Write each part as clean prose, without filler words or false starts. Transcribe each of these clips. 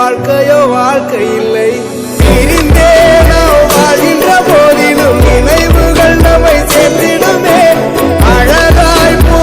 வாழ்க்கையோ வாழ்க்கை இல்லை. பிரிந்தே நாம் வாழ்கின்ற போதிலும் நினைவுகள் நம்மை சேர்த்திடுமே அழகாய் போ.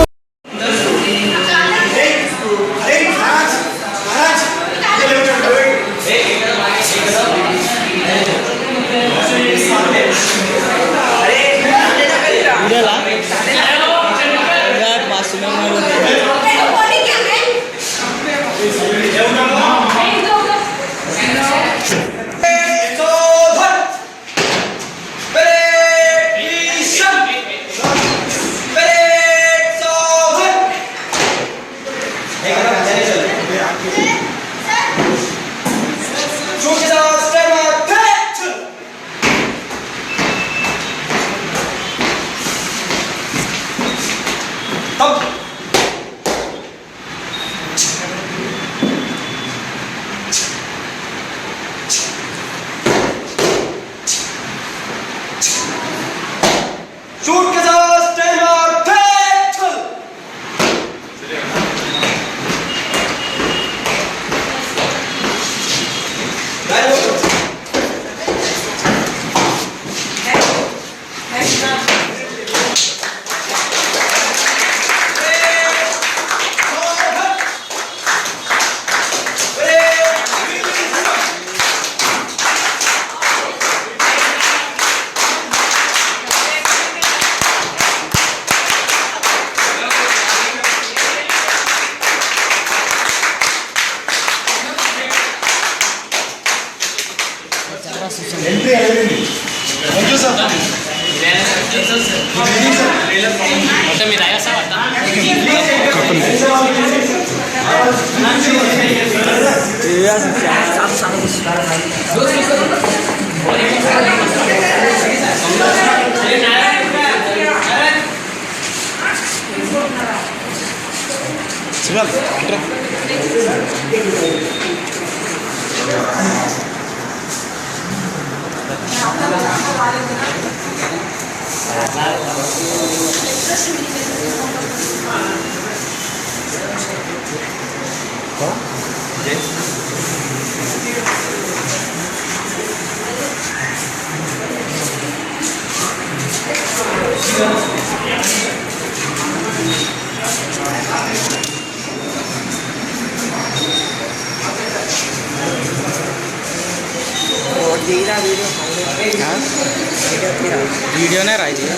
वीडियो ने राय दिया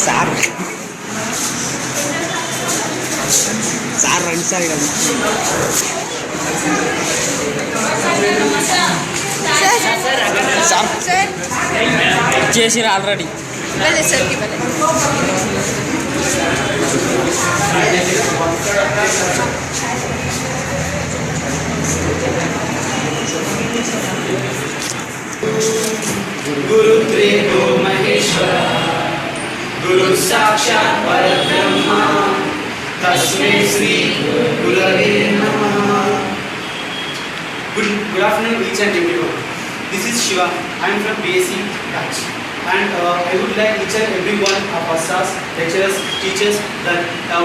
सार रन साइड చేసిరా ఆల్రెడీ గురు త్రిగో మహేశ్వర గురు సాక్షాత్ పరబ్రహ్మ తస్మై శ్రీ గురవే నమః. Good afternoon each and everyone. This is Shiva. I am from BSc batch and I would like each and every one of our staffs, lecturers, teachers that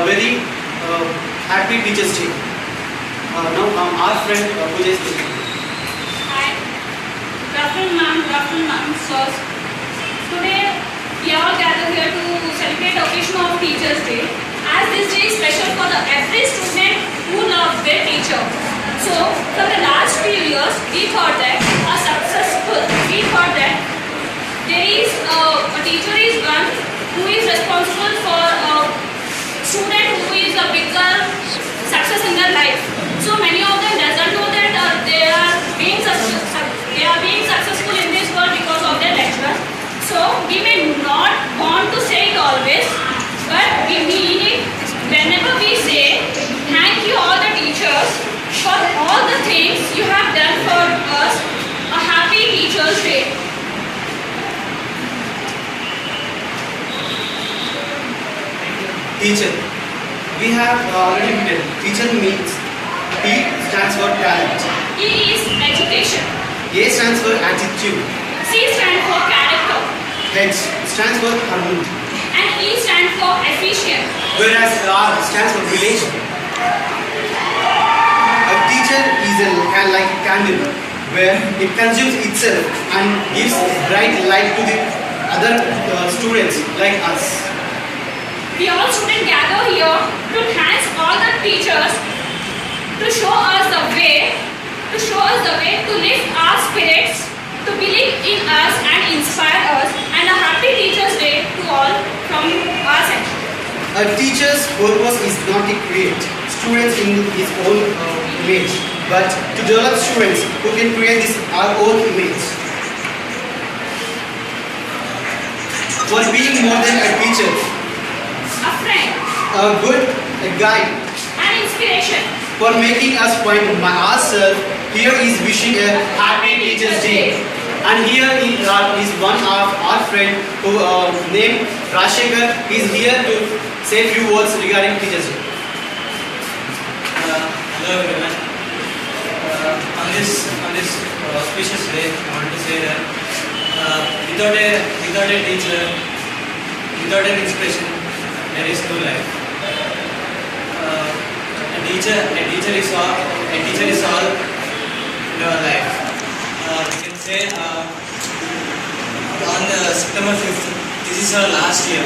very happy Teachers Day. Now our friend Pooja is speaking. Hi. Good afternoon ma'am, sirs. Today we all gathered here to celebrate the occasion of Teachers Day. As this day is special for every student who loves their teacher. So, for the last few years, we thought that there is a teacher is one who is responsible for a student who is a bigger success in their life. So many of them doesn't know that they are being successful in this world because of their lecturer. So we may not want to say it always, but we mean it whenever we say thank you all the teachers for all the things you have done for us. A happy Teachers Day. Teacher. we have already written. Teacher means T stands for talent. E is education. A stands for attitude. C stands for character. H stands for harmony. And E stands for efficient. Whereas R stands for relation. A teacher is like a candle where it consumes itself and gives bright light to the other students like us. We all students gather here to thank all the teachers to show us the way to lift our spirits, to believe in us and inspire us, and a happy Teachers' Day to all from our section. A teacher's purpose is not to create students in his own image, but to develop students who can create our own image. For being more than a teacher, A friend, a guide, an inspiration. for making us find ourselves, here is wishing a happy Teachers' Day. And here is one of our friend who named Rashekar. He is here to say a few words regarding Teachers' Day. Hello everyone. On this auspicious day, I want to say that without a teacher, without an inspiration, there is no life. A teacher is all in our life. You can say on the September 5th, this is our last year.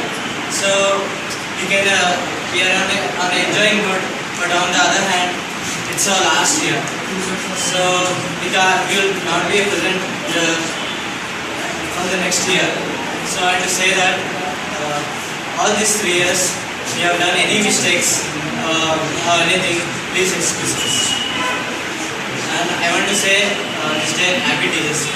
So you can we are on a enjoying mood, but on the other hand, it's our last year. So we will not be present for the next year. So I have to say that all these 3 years, we have done any mistakes or anything, please excuse us. And I want to say this day, happy Teachers Day.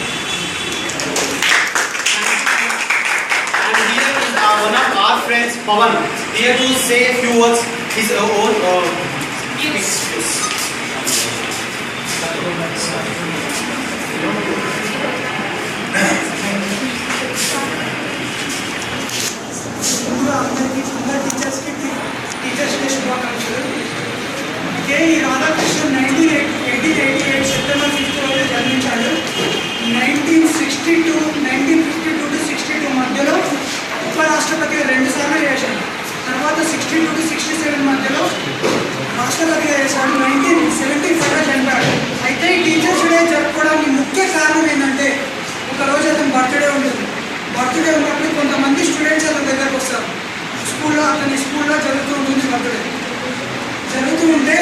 And here is one of our friends, Pawan, here to say a few words, his own excuse. అందరికీ టీచర్స్కి teachers day శుభాకాంక్షలు. కే ఈ Radhakrishnan 1988 September 5th రోజు జన్మించాడు. 1952 to 62 మధ్యలో ఉపరాష్ట్రపతిగా 2 సార్లు చేశాడు. తర్వాత 62 to 67 మధ్యలో రాష్ట్రపతిగా చేశాడు. 1975లో చనిపోయాడు. అయితే ఈ టీచర్స్ డే జరుపుకోవడానికి ముఖ్య కారణం ఏంటంటే ఒకరోజు అతని బర్త్డే ఉంటుంది. బర్త్డే ఉన్నప్పుడు కొంతమంది స్టూడెంట్స్ అతని దగ్గరకు వస్తారు. అతని స్కూల్లో జరుగుతూ ఉంటుంది బర్త్డే. జరుగుతూ ఉంటే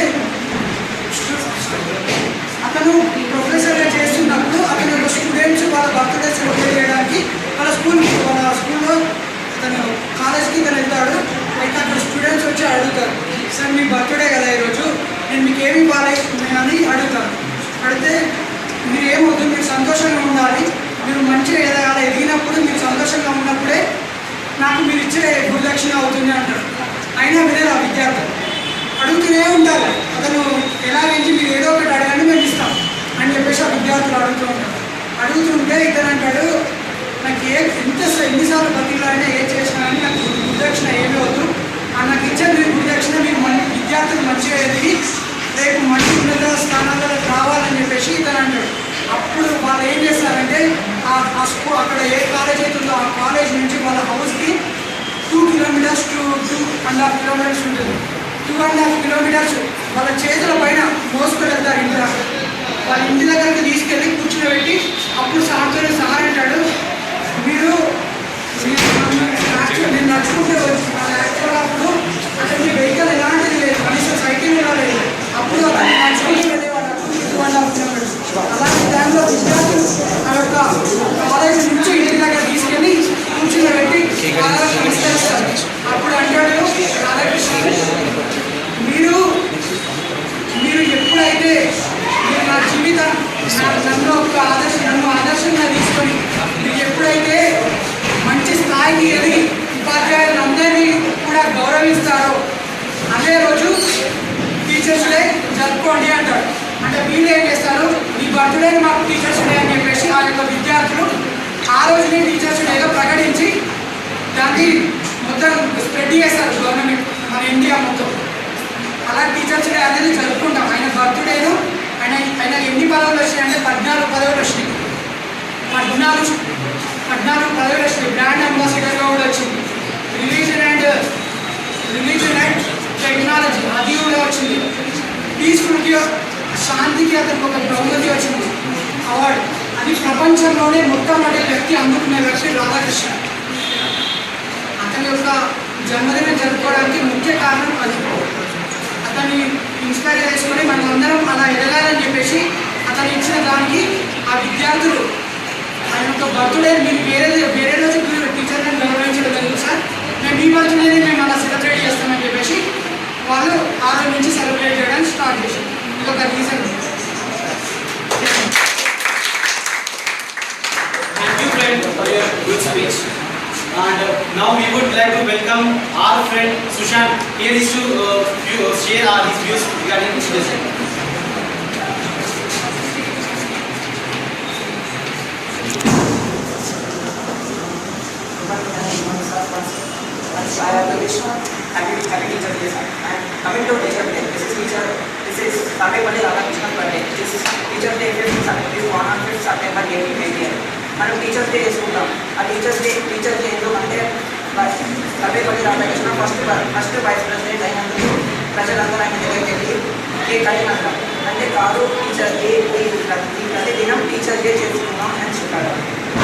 అతను ప్రొఫెసర్గా చేస్తున్నప్పుడు అతని యొక్క స్టూడెంట్స్ వాళ్ళ బర్త్డే సెలబ్రేట్ చేయడానికి వాళ్ళ స్కూల్లో అతను కాలేజ్కి ఇతను వెళ్తాడు. అయితే అక్కడ స్టూడెంట్స్ వచ్చి అడుగుతారు, సార్ మీ బర్త్డే కదా ఈరోజు, నేను మీకు ఏమి ఇవ్వాలి అని అడుగుతాను. అడిగితే మీరు ఏమవుతుంది, మీరు సంతోషంగా ఉండాలి, మీరు మంచిగా ఎదిగినప్పుడు మీరు సంతోషంగా ఉన్నప్పుడే నాకు మీరు ఇచ్చే గురుదక్షిణ అవుతుంది అంటాడు. అయినా వినేది ఆ విద్యార్థి అడుగుతూనే ఉంటారు. అతను ఎలాగైంది మీరు ఏదో ఒకటి అడగండి మేము ఇస్తాం అని చెప్పేసి ఆ విద్యార్థులు అడుగుతూ ఉంటారు. అడుగుతుంటే ఇతను అంటాడు, నాకు ఎన్నిసార్లు బతికిలాడినా ఏం చేసినా కానీ నాకు గురుదక్షిణ ఏమీ వద్దు, నాకు ఇచ్చే మీరు గురుదక్షిణ మీరు విద్యార్థులు మంచిగా ఎదిగి రేపు మంచి ఉన్నత స్థానాల్లో రావాలని చెప్పేసి ఇతను అంటాడు. అప్పుడు వాళ్ళు ఏం చేస్తారంటే ఆ స్కూల్ అక్కడ ఏ కాలేజ్ అవుతుందో ఆ కాలేజ్ నుంచి వాళ్ళ హౌస్కి 2 kilometers to 2.5 kilometers ఉంటుంది. 2.5 kilometers వాళ్ళ చేతుల పైన మోసుకొని వెళ్తారు ఇంటి దగ్గర. వాళ్ళ ఇంటి దగ్గరికి తీసుకెళ్ళి కూర్చోబెట్టి అప్పుడు సార్ అంటాడు, మీరు నేను నడుచుకుంటే యాక్చువల్గా అప్పుడు అతనికి వెహికల్ ఎలాంటిది లేదు, కనీసం సైకిల్ కూడా లేదు. అప్పుడు అతను నడుచుకుంటూ వెళ్ళేవాడు 2.5 kilometers. అలాంటి టైంలో విద్యార్థులు ఆ యొక్క కాలేజ్ నుంచి ఇంటి దగ్గర తీసుకెళ్ళి కూర్చోబెట్టి విస్తరిస్తారు. అప్పుడు అంటాడు రాధాకృష్ణ, మీరు ఎప్పుడైతే మీరు నా జీవితం నన్ను ఆదర్శంగా తీసుకొని మీరు ఎప్పుడైతే మంచి స్థాయికి ఎదిగి ఉపాధ్యాయులందరినీ కూడా గౌరవిస్తారో అదే రోజు టీచర్స్ డే జరుపుకోండి అంటాడు. అంటే వీళ్ళు ఏం చేస్తారు, ఈ బర్త్డే మాకు టీచర్స్ డే అని చెప్పేసి ఆ యొక్క విద్యార్థులు ఆ రోజుని టీచర్స్ డేగా ప్రకటించి దాన్ని మొత్తం స్ప్రెడ్ చేస్తారు గవర్నమెంట్ మన ఇండియా మొత్తం. ఆయనకు ఎన్ని పదవులు వచ్చినాయి అంటే 14 పదవులు వచ్చినాయి. 14 పదవులు వచ్చినాయి. బ్రాండ్ అంబాసిడర్గా కూడా వచ్చింది. రిలీజన్ అండ్ టెక్నాలజీ అది కూడా వచ్చింది. పీస్ఫుల్కి శాంతికి అతనికి ఒక బహుమతి వచ్చింది అవార్డు. అది ప్రపంచంలోనే మొట్టమొదటి వ్యక్తి అందుకునే వ్యక్తి రాధాకృష్ణ. అతని యొక్క జన్మదినం జరుపుకోవడానికి ముఖ్య కారణం అది. అతన్ని ఇన్స్పైర్ చేసుకొని మనం అందరం అలా ఎదగాలని చెప్పేసి అతను ఇచ్చిన దానికి ఆ విద్యార్థులు ఆయన యొక్క బర్త్డే మీరు వేరే రోజు టీచర్ని గౌరవించడం జరుగుతుంది సార్, మేము ఈ బర్త్డేని మేము అలా సెలబ్రేట్ చేస్తామని చెప్పేసి వాళ్ళు ఆ రోజు నుంచి సెలబ్రేట్ చేయడానికి స్టార్ట్ చేశారు. ఇది ఒక reason. Thank you, friend, for your good speech. And now we would like to welcome our friend Sushant. Here is to share his views regarding this lesson. I am Vishnu. Happy teacher day. And coming to teacher day, this is Sarvepalli Radhakrishnan birthday. This is teacher day 5th September 1888. మనం teachers day చేసుకుంటాం. ఆ teachers day ఎందుకంటే Sarvepalli Radhakrishna first vice president అయినందుకు ప్రజలందరూ ఆయన దగ్గరికి వెళ్ళి cake అడిగినారు. అంటే కాదు టీచర్ డే ప్రతి దినం టీచర్ డే చేసుకుందాం అని చెప్పారు.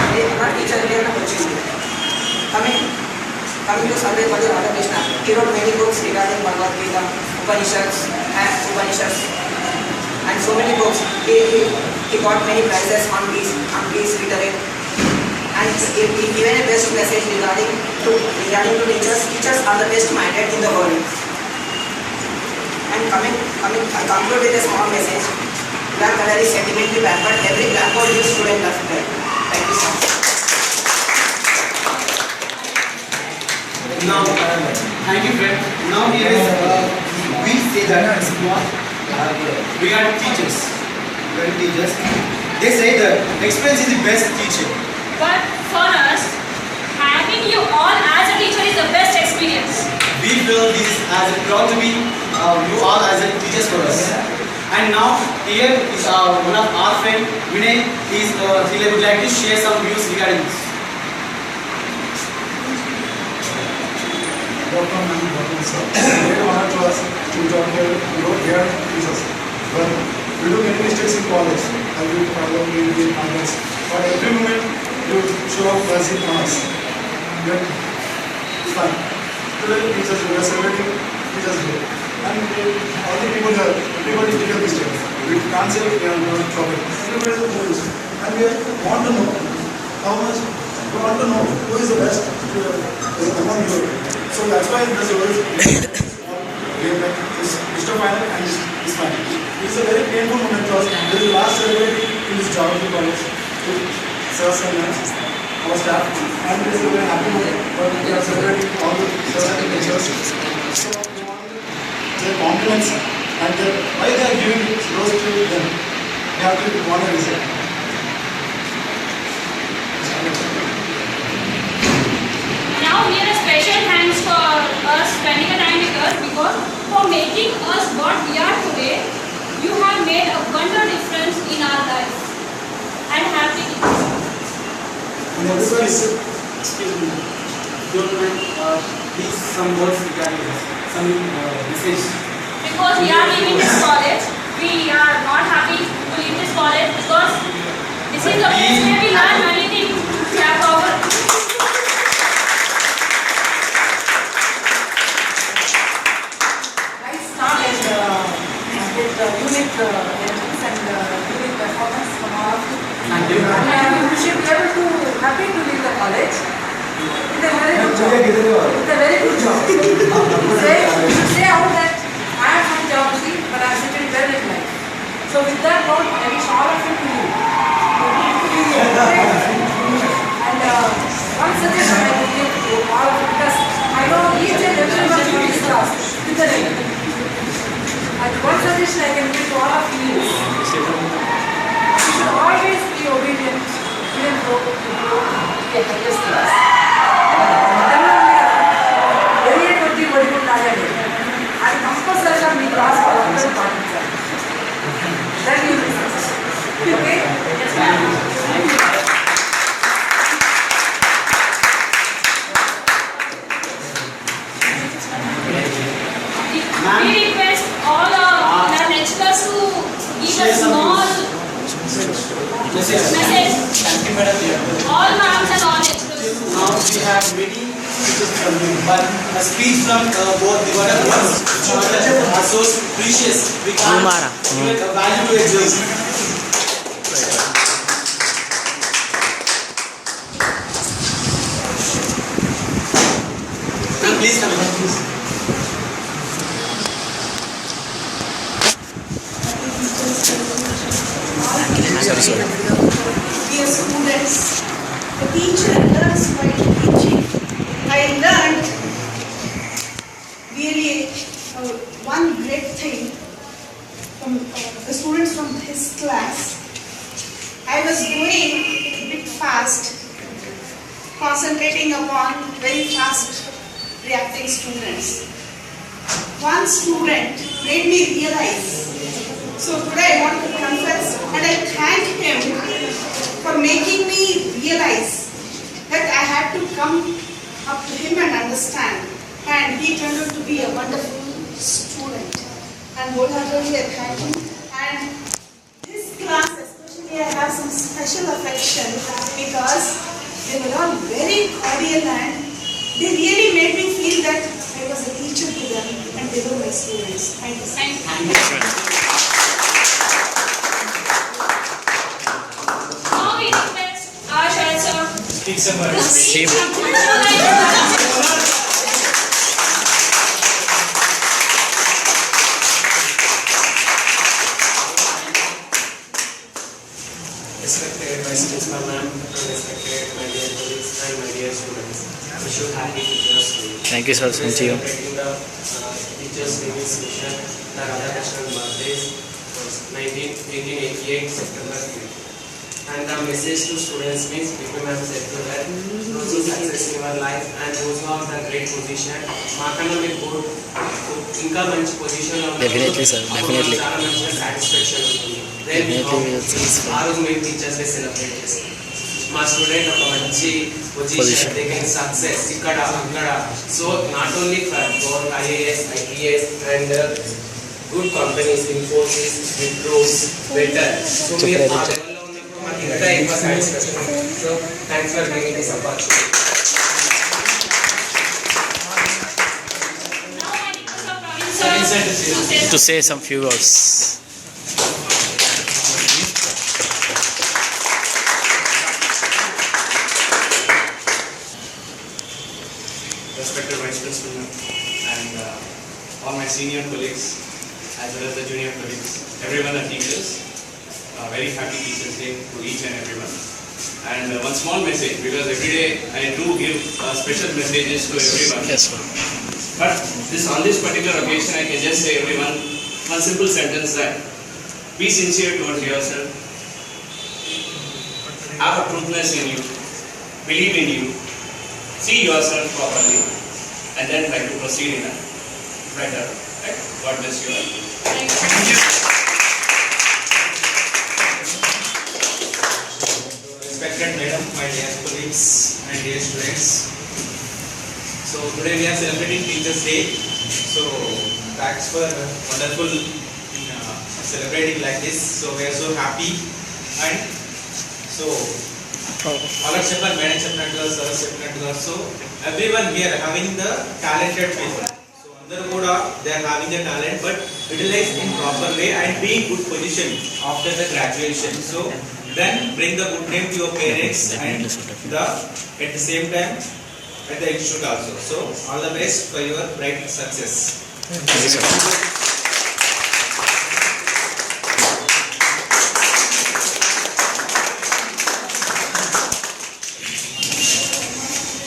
అదే అలా టీచర్ డే అని వచ్చింది. Coming to Sarvepalli Radhakrishna, he wrote many books regarding Bhagavad Gita, Upanishads, and so many books. He got many prizes on these literate, and he given a best message regarding to teachers. Teachers are the best minded in the world. And I conclude with a small message. Black color is sentimentally bad, but every blackboard is student loves black. Thank you so much. Now, thank you, friend. Now here is we say that we are teachers. They say that experience is the best teacher. But for us, having you all as a teacher is the best experience. We feel this as a proud to be you all as a teachers for us. And now here is one of our friend Vinay. He would like to share some views regarding this. Welcome sir. Very honored to us to join here. Here is us. But we do many mistakes in college. And we follow we will comments. But every moment you show up mercy on us. Then it's fine. Today teachers we are celebrating Teachers Day. And all the people here, everybody did a mistake. We can't say we are not trouble. Everybody is a fool. And we want to know how much. We want to know who is the best among you. So that's why the story game like this Mr. Final and this final. It's a very painful moment for us. This is the last ceremony in this geography college with sirs and ma'ams, our staff, and it is a very happy moment. But we are celebrating all the sirs and teachers. So we want their compliments and why they are giving rose to them. We have to want to listen. Now here a special thanks for us spending a time with us, because for making us what we are today, you have made a wonder difference in our life. And happy teachers. Excuse me. Don't mind. Please some words regarding this. Some message. Because we are leaving this college, we are not happy to leave this college, because this is the place where we learn many things. Clap forward. With unique elements and unique performance from all of you. Thank you. And you should be able to happy to leave the college with a very good job. With a very good job. You should say out that I have some geography, but I have settled well in life. So with that note, I wish all of you to leave. And one suggestion I would give to all of you, because I know each and every one in this class with a name. And one suggestion I can give to all of you is, you should always be obedient even though you go to the highest class. Very కొద్ది ఒడిగుండు లాగాలి. అది కంపల్సరీగా మీ class వాళ్ళందరూ పాటించాలి. Then you will be successful. Ma'am. we request all our lecturers to give a Share some small Message. message. Thank you, madam. All ma'ams and all lecturers. Now we have many speeches from you, but a speech from both the ones are so precious. We can't Kumara. give a value to it. Ma'am, please come in. Please. Sorry. Dear students, the teacher learns by teaching. I learned really one great thing from the students from his class. I was going a bit fast, concentrating upon very fast reacting students. One student made me realize. So today I want to confess and I thank him for making me realize that I had to come up to him and understand. And he turned out to be a wonderful student. And wholeheartedly I thank him. And this class especially I have some special affection because they were all very cordial and they really made me feel that I was a teacher to them and they were my students. Thank you. Thank you. Now we request our Shahid sir Speak some words. to speak Shiv. some Respected Vice Principal Ma'am, respected my dear colleagues and my dear students, wish you happy Teachers Day. Thank you, sir. Thank you. Celebrating the Teachers Day mission, the Radhakrishnan birthdays was 1888 September 3. And the message to students means, Bipin Ma'am said to that, those who success in your life and those who have the great position, మాకన్నా మీకు ఇంకా మంచి పొజిషన్లో Definitely, sir. Definitely. చాలా మంచిగా satisfaction ఉంటుంది. Definitely we will satisfy. ఆ రోజు మేము టీచర్స్ డే సెలబ్రేట్ చేస్తాం. మా స్టూడెంట్ ఒక మంచి పొజిషన్ టేకింగ్ సక్సెస్ ఇక్కడ అక్కడ so not only for IAS IPS and good companies Infosys Wipro's better so మీరు ఆ లెవెల్లో ఉన్నప్పుడు మాకు ఇంకా ఎక్కువ సాటిస్ఫాక్షన్ ఉంటుంది. So thanks for giving this opportunity. Now I request our Praveen sir To say some few words. Respected Vice Principal and all my senior colleagues as well as the junior colleagues, everyone are teachers. Very happy Teachers Day to each and everyone. And one small message, because every day I do give special messages to everyone. Yes, sir. But on this particular occasion, I can just say everyone one simple sentence that be sincere towards yourself, have a truthness in you, believe in you, see yourself properly, and then try to proceed in a better. Right? God bless you all. Thank you. Respected Madam, my dear colleagues and dear students. So today we are celebrating Teachers Day. So thanks for wonderful celebrating like this. So we are so happy and so Madam Chapman, Madam Chapman, Sir Chapman, so everyone here having the talented people. So అందరూ కూడా they are having the talent but utilized in proper way and be in good position after the graduation. So then bring the good name to your parents and at the same time at the institute also. So all the best for your bright success. Thank you, sir.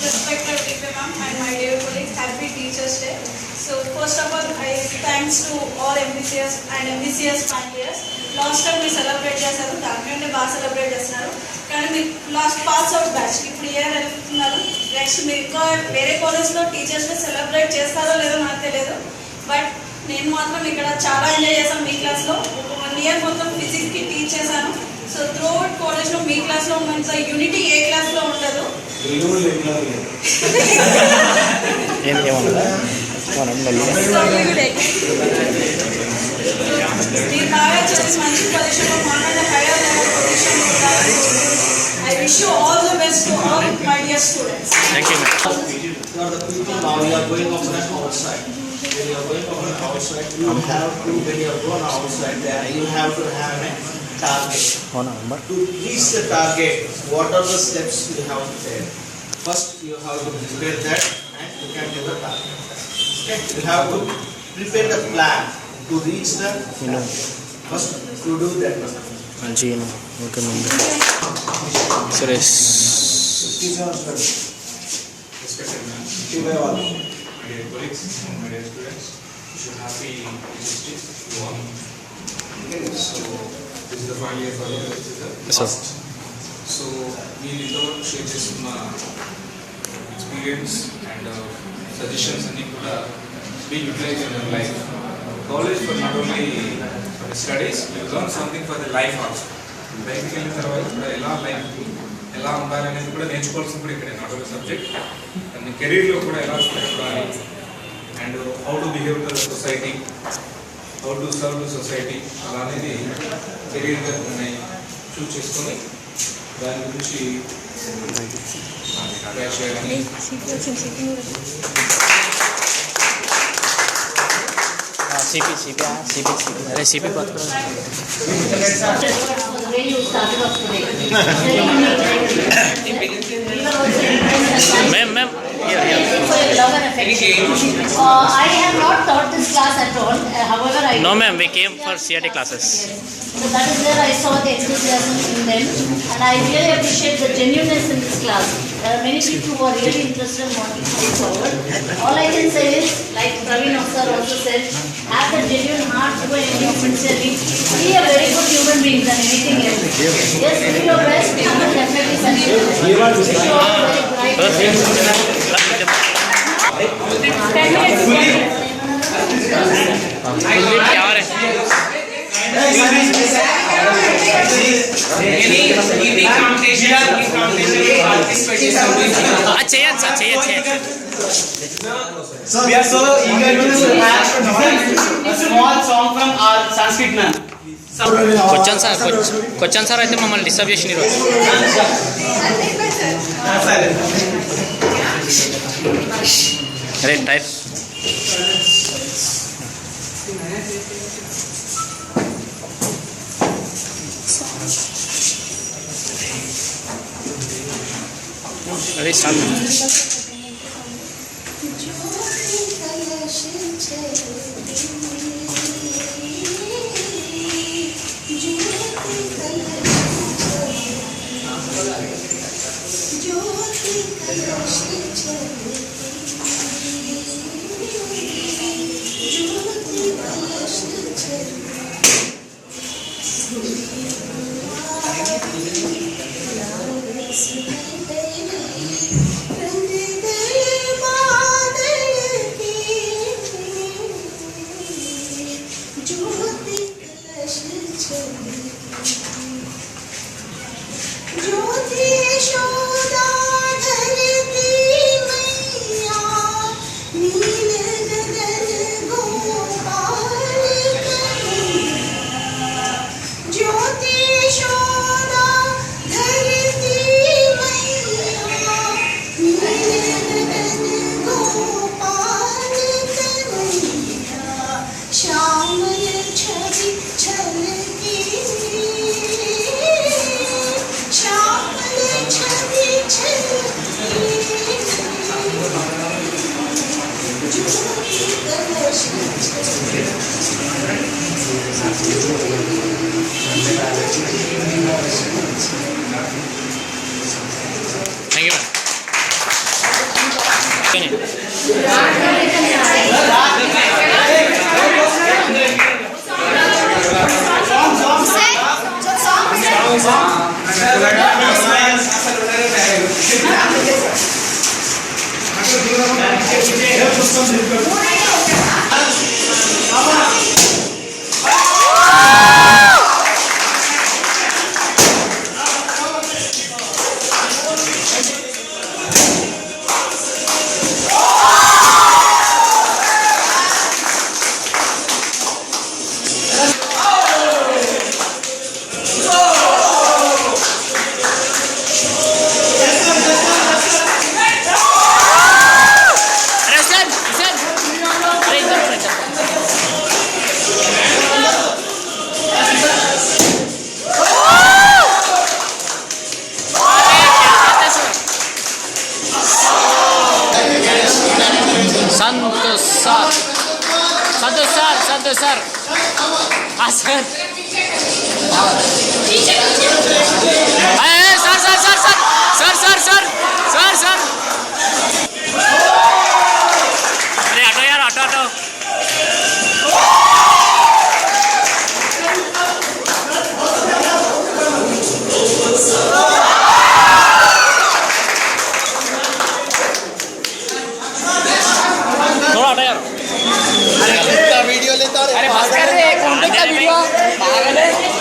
Respected Bipin Ma'am and my dear colleagues, happy Teachers Day. So first of all, I thanks to all MBCS and MBCS finalists. Last time we celebrate చేశారు, దాంట్లో బాగా celebrate చేస్తున్నారు. కానీ మీరు last pass out batch ఇప్పుడు year వెళ్తున్నారు. Next మీరు ఇంకా వేరే కాలేజ్లో టీచర్స్ డే సెలబ్రేట్ చేస్తారో లేదో నాకు తెలియదు. బట్ నేను మాత్రం ఇక్కడ చాలా ఎంజాయ్ చేశాను మీ క్లాస్లో. 1 ఇయర్ మొత్తం ఫిజిక్స్కి టీచ్ చేశాను. సో త్రూ అవుట్ కాలేజ్లో మీ క్లాస్లో ఉన్నంత యూనిటీ ఏ క్లాస్లో ఉండదు. ఏమన్నా బాగా చదివి మంచి పొజిషన్లో మాకంటే హైయర్ లెవెల్ పొజిషన్లో ఉండాలని I wish you all the best to all my dear students. Thank you madam. You are the people now, you are going on an outside. When you are going on an outside, you have to, when you are going outside there, you have to have a target. To reach the target, what are the steps you have to take? First, you have to prepare that and you can get the target. Okay? You have to prepare the plan to reach the target. First, to do that. మంచిగా okay ముందు Suresh. Respected ma'am, my dear colleagues, my dear students, wish you happy Teachers' Day to all. So, this is the final year for the Sir. So, we will share this experience and suggestions and be utilized in your life. College for not only for the studies, you learn something for the life also. బయటికి వెళ్ళిన తర్వాత కూడా ఎలా ఉండాలనేది కూడా నేర్చుకోవాల్సింది కూడా ఇక్కడ నాట్ ఓన్లీ సబ్జెక్ట్ అండ్ కెరీర్లో కూడా ఎలా స్థిరపడాలి and how to behave the society, how to serve the society అలా అనేది కెరీర్గా చూస్ చేసుకొని దాని గురించి చేయాలని अरे सीपी बात करो. Ma'am I have not taught this class at all. However, no ma'am, we came for CRT classes. So that is where I saw the enthusiasm in them, and I really appreciate the genuineness in this class. There are many people who are really interested in wanting to move forward. All I can say is, like Praveen sir also said, have a genuine heart to go and sincerely be a very good human being than anything else. Yes, do your best. You will definitely succeed. Wish you all a very bright future. 10 minutes. We are so eager to have a small song from our Sanskrit man. Question sir అయితే మమ్మల్ని disturb చేసిన ఈరోజు. అరే type అరే start. Thank you, ma'am. Sir sir sir sir sir sir sir sir sir अरे हटो यार हटो हटो थोड़ा हटो यार वीडियो लेता अरे बस कर रे कौन देखता वीडियो पागल है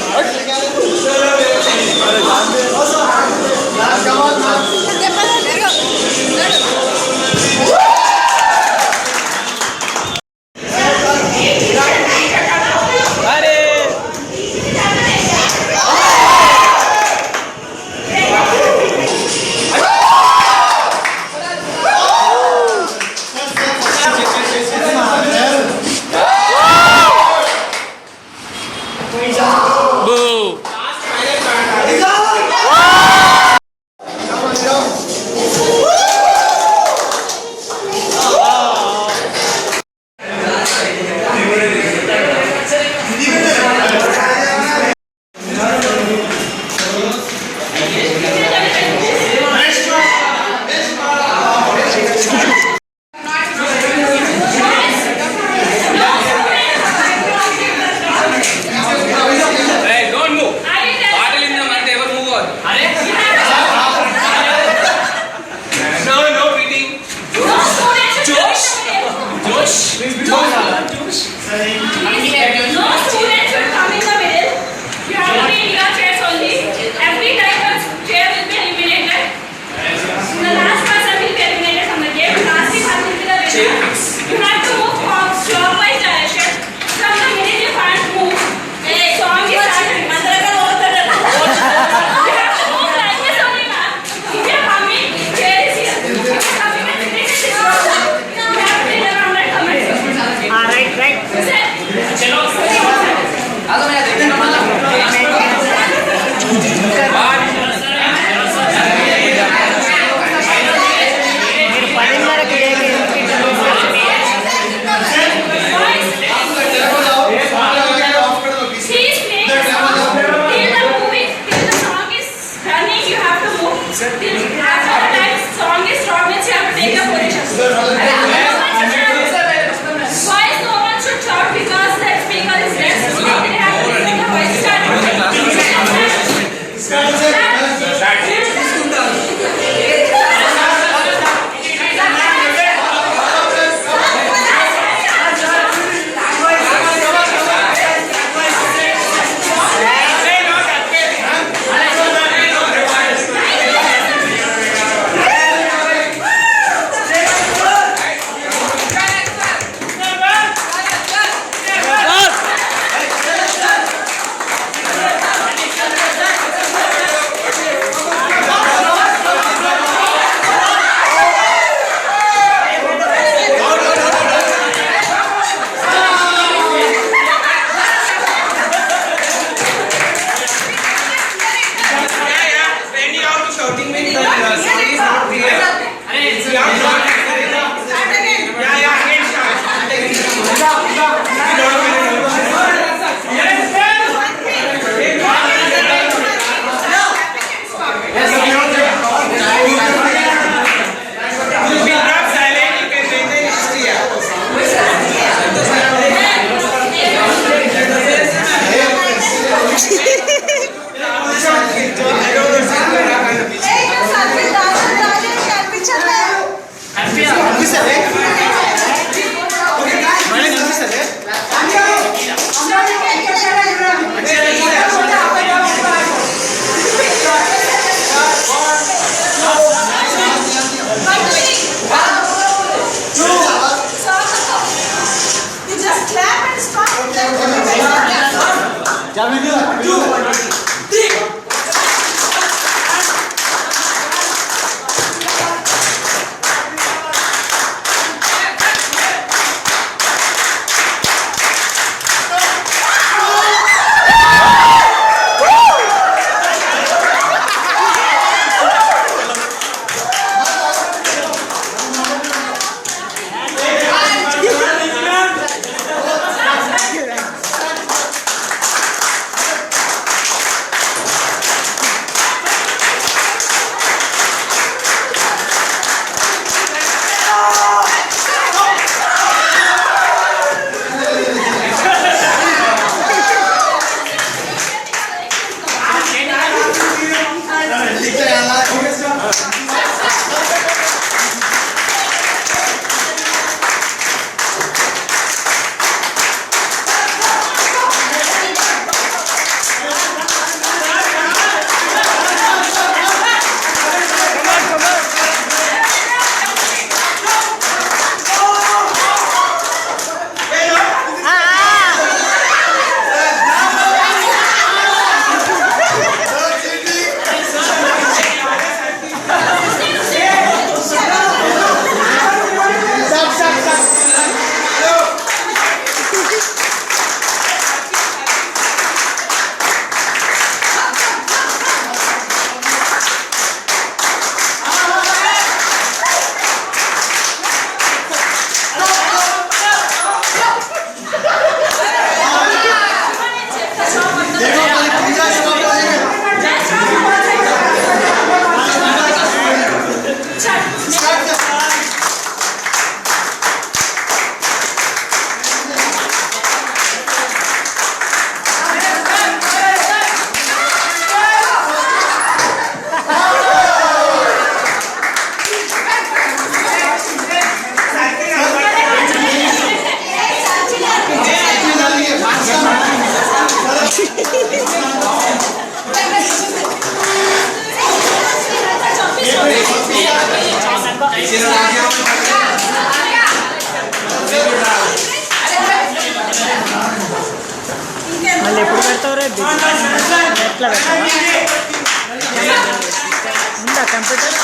ఎట్లా పెట్టావా ఉందా కంప్యూటర్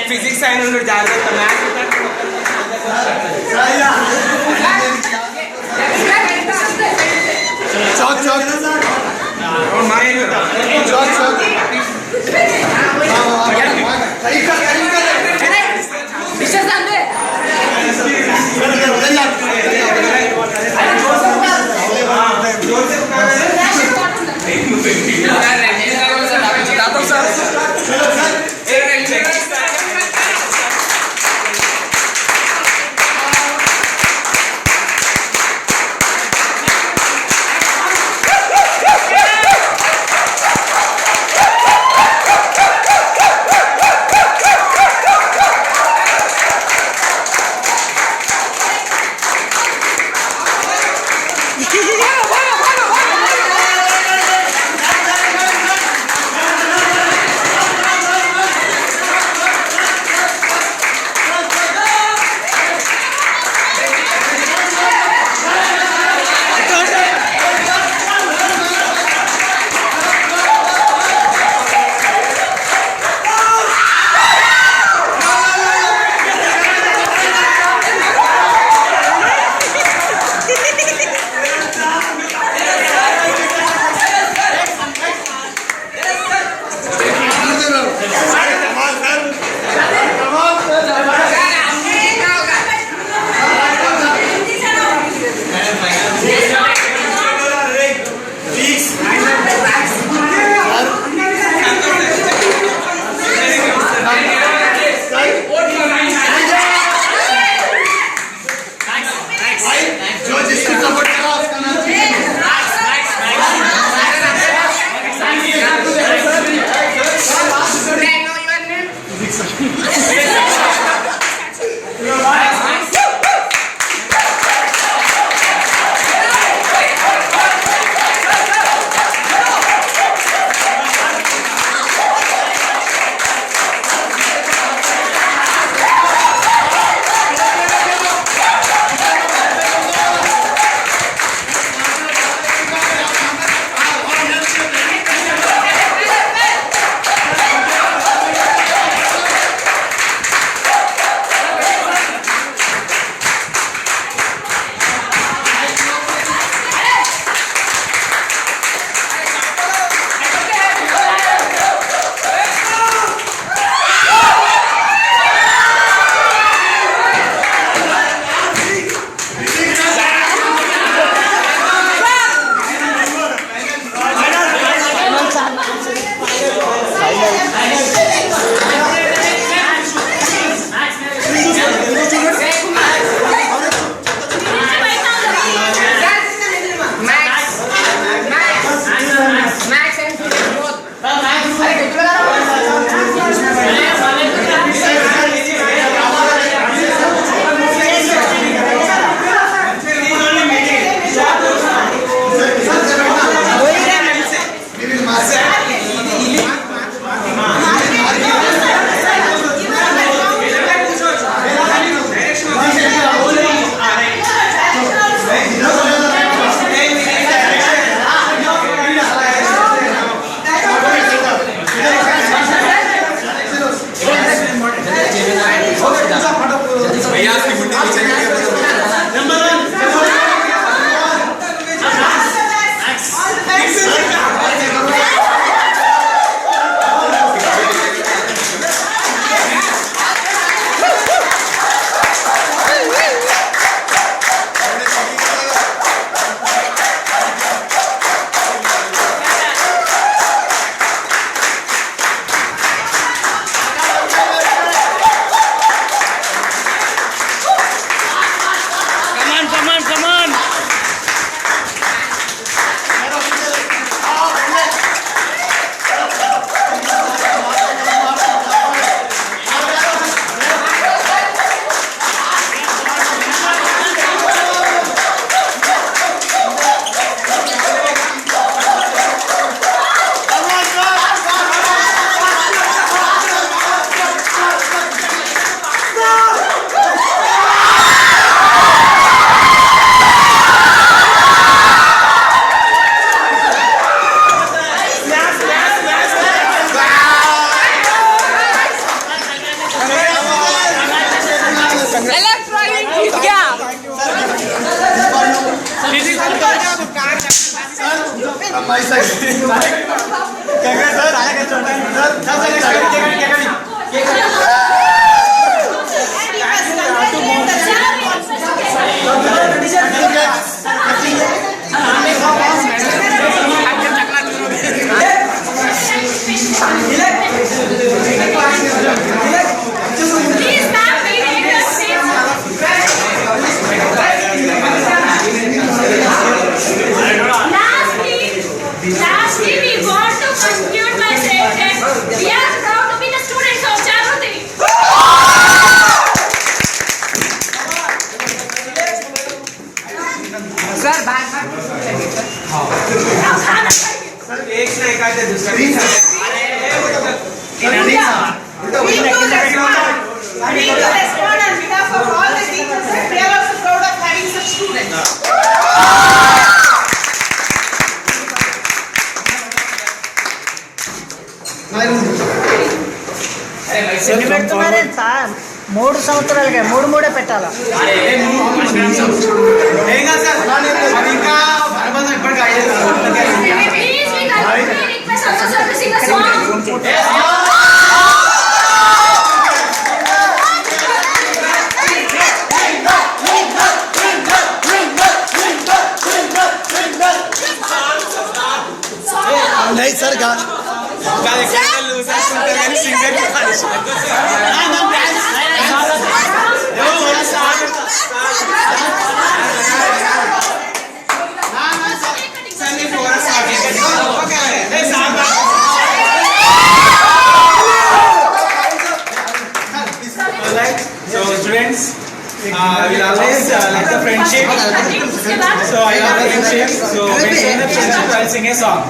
ఫిజిక్స్ అయిన జాగ్రత్త maths chalk chalk chalk chalk Lastly, we want to conclude by saying that we are proud to be the students of Jagruti. Sir back एक से एक आते दूसरा We need to respond on behalf of all the teachers that we are also proud of having such students. Sir 3 సంవత్సరాలుగా 3 పెట్టాలా Please, we kindly request also sir to sing a song. नहीं sir गा So students, I will always like the friendship. So I love friendship. So based on the friendship, I will sing a song.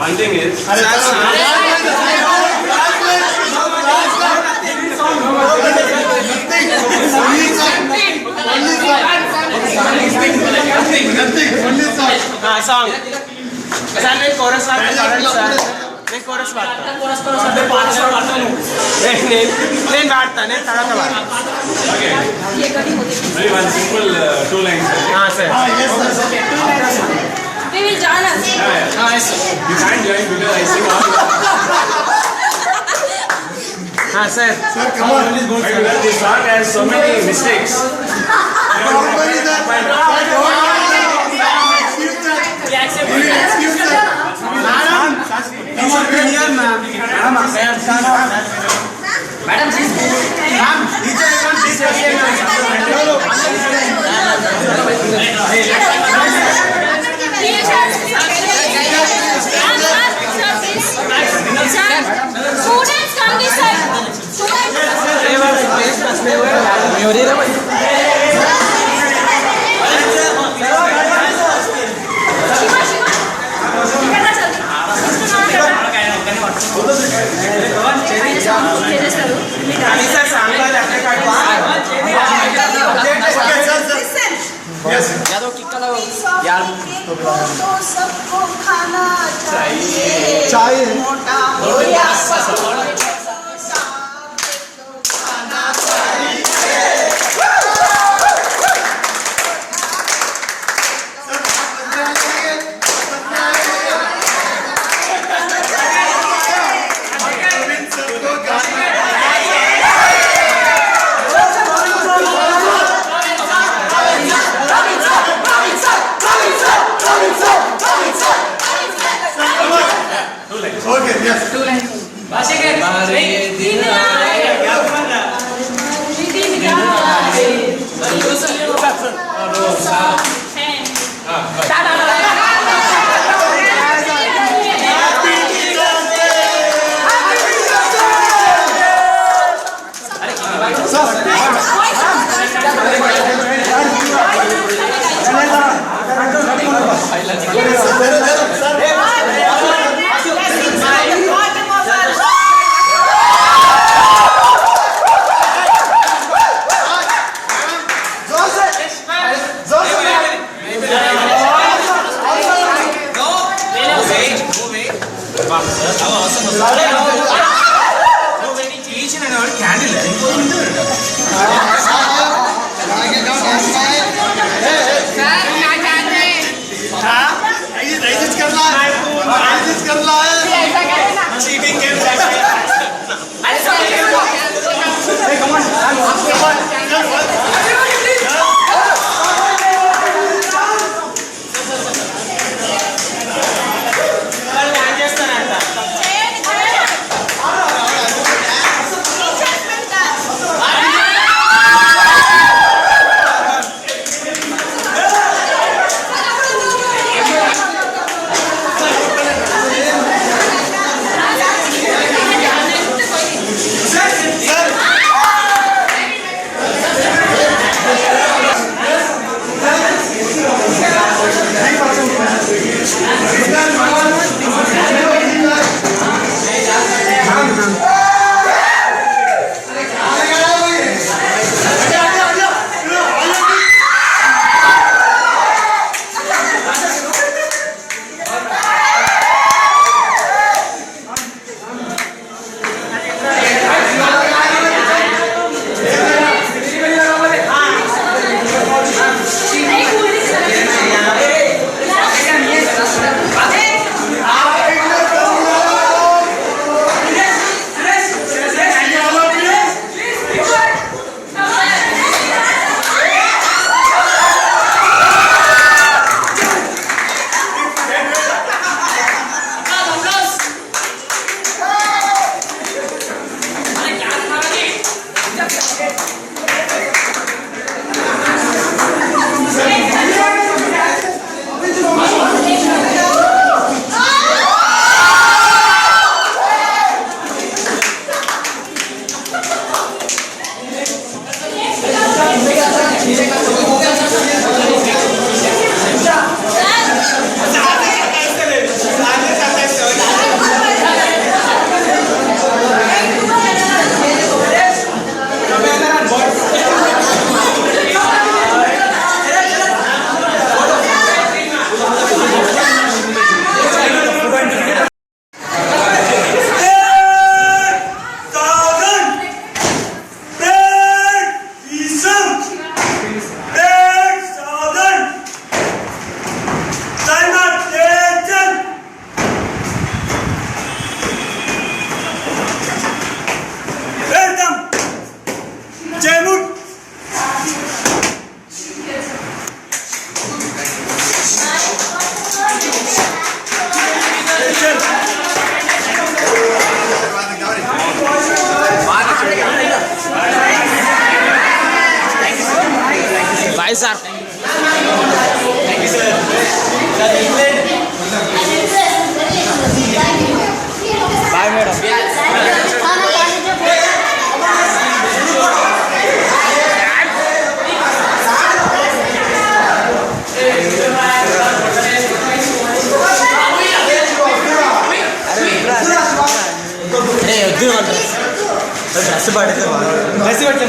One thing is, song. Sir, मैं chorus वाला मैं chorus वाला मैं पांच बार वाला हूँ नहीं वाटता नहीं थोड़ा थोड़ा okay. Only one simple 2 lines. हाँ sir We will join us. Yeah. You can't join because I sing all. हाँ sir come on This song has so many mistakes. Students come this side. सबको खाना चाहिए मोटा हो या पतला okay yes Bashir Bye, sir. Thank you, sir. Bye, madam. Dress పడితే